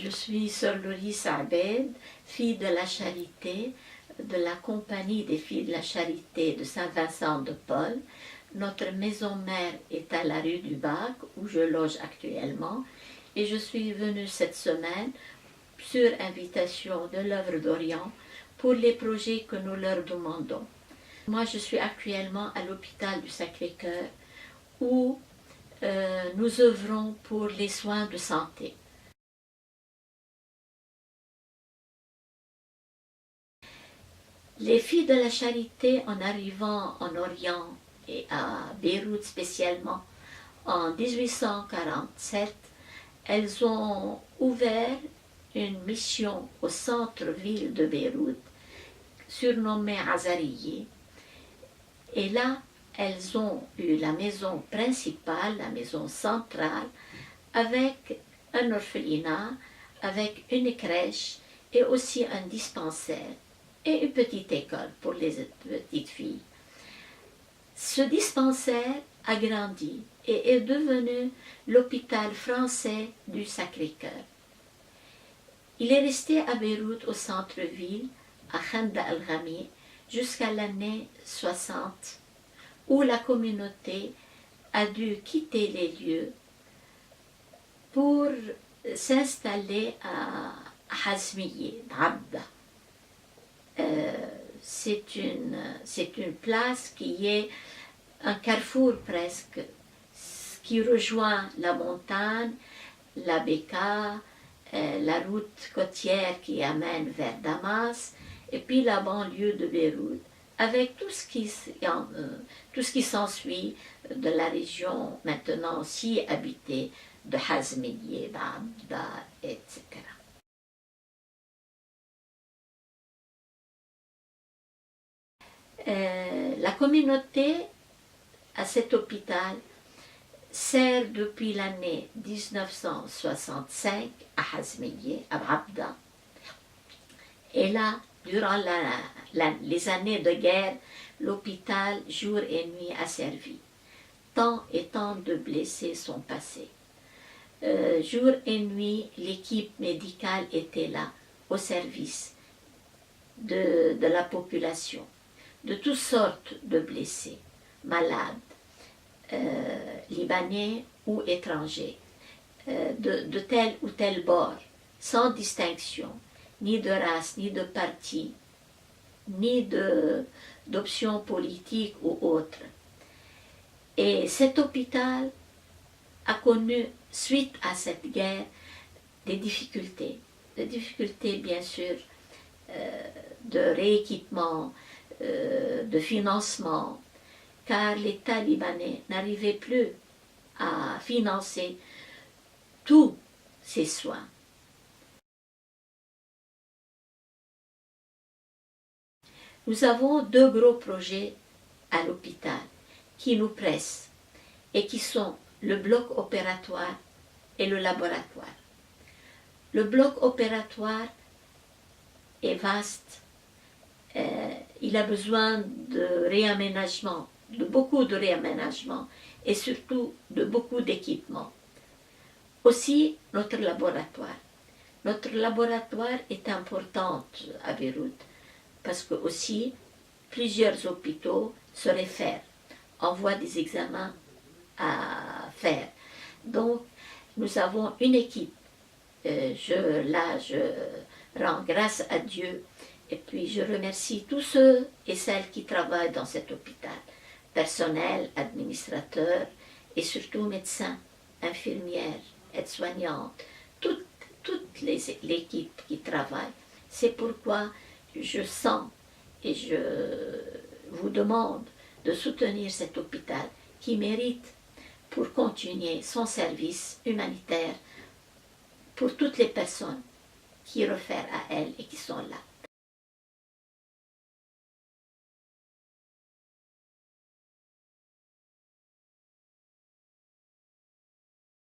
Je suis sœur Loris Abed, fille de la Charité, de la Compagnie des Filles de la Charité de Saint-Vincent de Paul. Notre maison mère est à la rue du Bac, où je loge actuellement, et je suis venue cette semaine, sur invitation de l'œuvre d'Orient, pour les projets que nous leur demandons. Moi, je suis actuellement à l'hôpital du Sacré-Cœur, où nous œuvrons pour les soins de santé. Les filles de la Charité, en arrivant en Orient et à Beyrouth spécialement, en 1847, elles ont ouvert une mission au centre-ville de Beyrouth, surnommée Azariye. Et là, elles ont eu la maison principale, la maison centrale, avec un orphelinat, avec une crèche et aussi un dispensaire et une petite école pour les petites filles. Ce dispensaire a grandi et est devenu l'hôpital français du Sacré-Cœur. Il est resté à Beyrouth, au centre-ville, à Khanda al-Ghami, jusqu'à l'année 60, où la communauté a dû quitter les lieux pour s'installer à Hazmiye, Abda. C'est une place qui est un carrefour presque, qui rejoint la montagne, la Beka, la route côtière qui amène vers Damas, et puis la banlieue de Beyrouth, avec tout ce qui s'ensuit de la région maintenant si habitée de Hazmiye, d'Abda, etc. La communauté à cet hôpital sert depuis l'année 1965 à Hazmiye, à Abda. Et là, durant les années de guerre, l'hôpital jour et nuit a servi. Tant et tant de blessés sont passés. Jour et nuit, l'équipe médicale était là, au service de la population, de toutes sortes de blessés, malades, libanais ou étrangers, de tel ou tel bord, sans distinction, ni de race, ni de parti, ni d'option politique ou autre. Et cet hôpital a connu, suite à cette guerre, des difficultés bien sûr, de rééquipement, de financement, car l'État libanais n'arrivait plus à financer tous ces soins. Nous avons deux gros projets à l'hôpital qui nous pressent et qui sont le bloc opératoire et le laboratoire. Le bloc opératoire est vaste, il a besoin de réaménagement, de beaucoup de réaménagement et surtout de beaucoup d'équipements. Aussi notre laboratoire. Notre laboratoire est important à Beyrouth parce que aussi plusieurs hôpitaux se réfèrent, envoient des examens à faire. Donc nous avons une équipe. Je rends grâce à Dieu et puis je remercie tous ceux et celles qui travaillent dans cet hôpital, personnel, administrateurs et surtout médecins, infirmières, aides-soignantes, toute l'équipe qui travaille. C'est pourquoi je sens et je vous demande de soutenir cet hôpital qui mérite pour continuer son service humanitaire pour toutes les personnes qui réfèrent à elle et qui sont là.